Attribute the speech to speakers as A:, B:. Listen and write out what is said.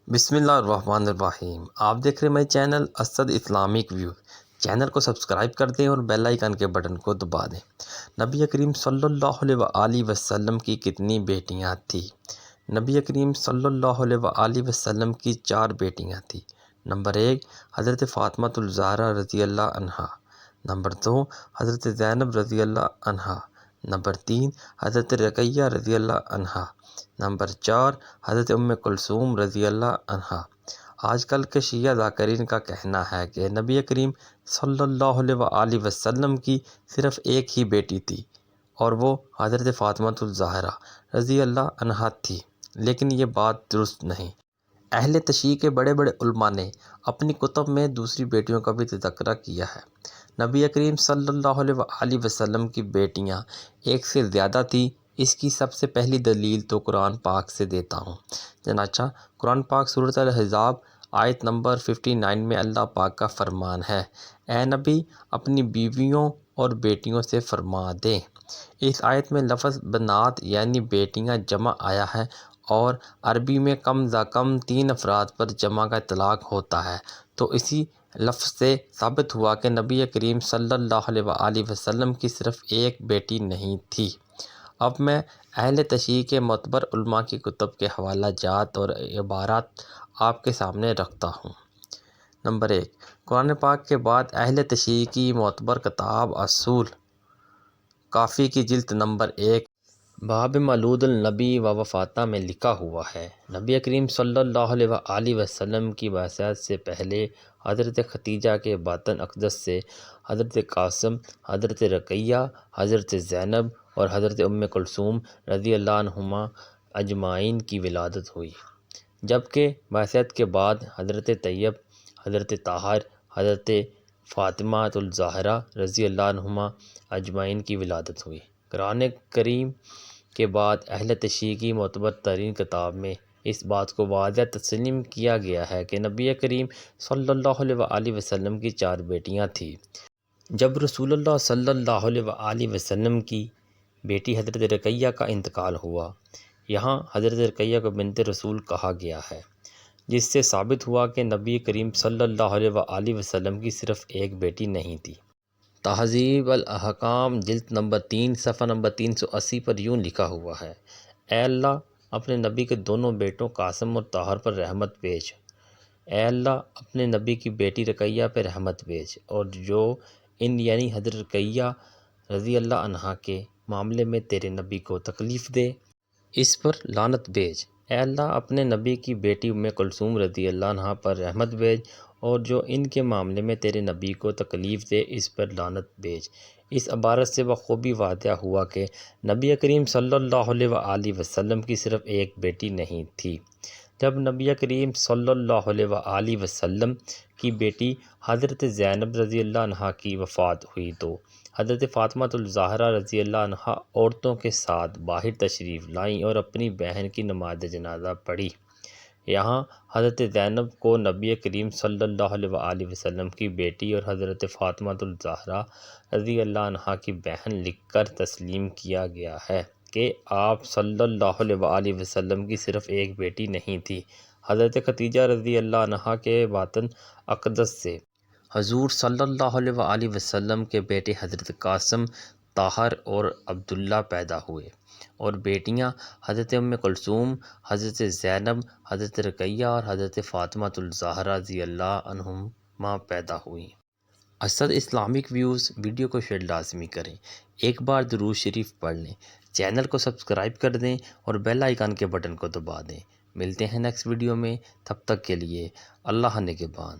A: بسم اللہ الرحمن الرحیم۔ آپ دیکھ رہے ہیں میرے channel Asad Islamic view. Channel کو سبسکرائب کر دیں اور بیل آئیکن کے بٹن کو دبا دیں۔ نبی کریم صلی اللہ علیہ وآلہ وسلم کی کتنی بیٹیاں تھیں؟ نبی کریم صلی اللہ علیہ وآلہ وسلم کی 4 بیٹیاں تھیں۔ نمبر 1 حضرت فاطمہ الزہرا رضی اللہ عنہا۔ نمبر 2 حضرت زینب رضی اللہ عنہا۔ نمبر 3 حضرت رقیہ رضی اللہ عنہا۔ نمبر 4 حضرت ام کلثوم رضی اللہ عنہا۔ آج کل کے شیعہ ذاکرین کا کہنا ہے کہ نبی کریم صلی اللہ علیہ وآلہ وسلم کی صرف ایک ہی بیٹی تھی اور وہ حضرت فاطمہ الزہرا رضی اللہ عنہا تھی، لیکن یہ بات درست نہیں۔ اہل تشیع کے بڑے بڑے علماء نے اپنی کتب میں دوسری بیٹیوں کا بھی تذکرہ کیا ہے۔ نبی کریم صلی اللہ علیہ وآلہ وسلم کی بیٹیاں ایک سے زیادہ تھیں۔ اس کی سب سے پہلی دلیل تو قرآن پاک سے دیتا ہوں۔ چنانچہ قرآن پاک سورۃ الاحزاب آیت نمبر 59 میں اللہ پاک کا فرمان ہے، اے نبی اپنی بیویوں اور بیٹیوں سے فرما دیں۔ اس آیت میں لفظ بنات یعنی بیٹیاں جمع آیا ہے اور عربی میں کم از کم 3 افراد پر جمع کا اطلاق ہوتا ہے، تو اسی لفظ سے ثابت ہوا کہ نبی کریم صلی اللہ علیہ وآلہ وسلم کی صرف ایک بیٹی نہیں تھی۔ اب میں اہل تشیع کے معتبر علماء کی کتب کے حوالہ جات اور عبارات آپ کے سامنے رکھتا ہوں۔ نمبر 1 قرآن پاک کے بعد اہل تشیع کی معتبر کتاب اصول کافی کی جلد نمبر 1 باب مولود النبی و وفاتہ میں لکھا ہوا ہے، نبی کریم صلی اللہ علیہ وآلہ وسلم کی بعثت سے پہلے حضرت خدیجہ کے باطن اقدس سے حضرت قاسم، حضرت رقیہ، حضرت زینب اور حضرت ام کلثوم رضی اللہ عنہما اجمعین کی ولادت ہوئی، جبکہ بعثت کے بعد حضرت طیب، حضرت طاہر، حضرت فاطمہ الزہرا رضی اللہ عنہما اجمعین کی ولادت ہوئی۔ قرآن کریم کے بعد اہل تشیع کی معتبر ترین کتاب میں اس بات کو واضح تسلیم کیا گیا ہے کہ نبی کریم صلی اللہ علیہ وآلہ وسلم کی 4 بیٹیاں تھیں۔ جب رسول اللہ صلی اللہ علیہ وآلہ وسلم کی بیٹی حضرت رقیہ کا انتقال ہوا، یہاں حضرت رقیہ کو بنت رسول کہا گیا ہے، جس سے ثابت ہوا کہ نبی کریم صلی اللہ علیہ وآلہ وسلم کی صرف ایک بیٹی نہیں تھی۔ تہذیب الاحکام جلد نمبر 3 صفحہ نمبر 380 پر یوں لکھا ہوا ہے، اے اللہ اپنے نبی کے دونوں بیٹوں قاسم اور طاہر پر رحمت بھیج۔ اے اللہ اپنے نبی کی بیٹی رقیہ پہ رحمت بھیج اور جو ان یعنی حضرت رقیہ رضی اللہ عنہا کے معاملے میں تیرے نبی کو تکلیف دے، اس پر لعنت بھیج۔ اے اللہ اپنے نبی کی بیٹی ام کلثوم رضی اللہ عنہا پر رحمت بھیج اور جو ان کے معاملے میں تیرے نبی کو تکلیف دے، اس پر لعنت بھیج۔ اس عبارت سے بخوبی واضح ہوا کہ نبی کریم صلی اللہ علیہ وآلہ وسلم کی صرف ایک بیٹی نہیں تھی۔ جب نبی کریم صلی اللہ علیہ وآلہ وسلم کی بیٹی حضرت زینب رضی اللہ عنہا کی وفات ہوئی تو حضرت فاطمہ الزہرا رضی اللہ عنہا عورتوں کے ساتھ باہر تشریف لائیں اور اپنی بہن کی نماز جنازہ پڑھی۔ یہاں حضرت زینب کو نبی کریم صلی اللہ علیہ وآلہ وسلم کی بیٹی اور حضرت فاطمہ الزہرا رضی اللہ عنہا کی بہن لکھ کر تسلیم کیا گیا ہے کہ آپ صلی اللہ علیہ وآلہ وسلم کی صرف ایک بیٹی نہیں تھی۔ حضرت خدیجہ رضی اللہ عنہا کے باطن اقدس سے حضور صلی اللہ علیہ وآلہ وسلم کے بیٹے حضرت قاسم، طاہر اور عبداللہ پیدا ہوئے اور بیٹیاں حضرت ام کلثوم، حضرت زینب، حضرت رقیہ اور حضرت فاطمہ الزہرا رضی اللہ عنہما پیدا ہوئیں۔ اسد اسلامک ویوز ویڈیو کو شیئر لازمی کریں، ایک بار درود شریف پڑھ لیں، چینل کو سبسکرائب کر دیں اور بیل آئیکن کے بٹن کو دبا دیں۔ ملتے ہیں نیکسٹ ویڈیو میں، تب تک کے لیے اللہ نگہبان۔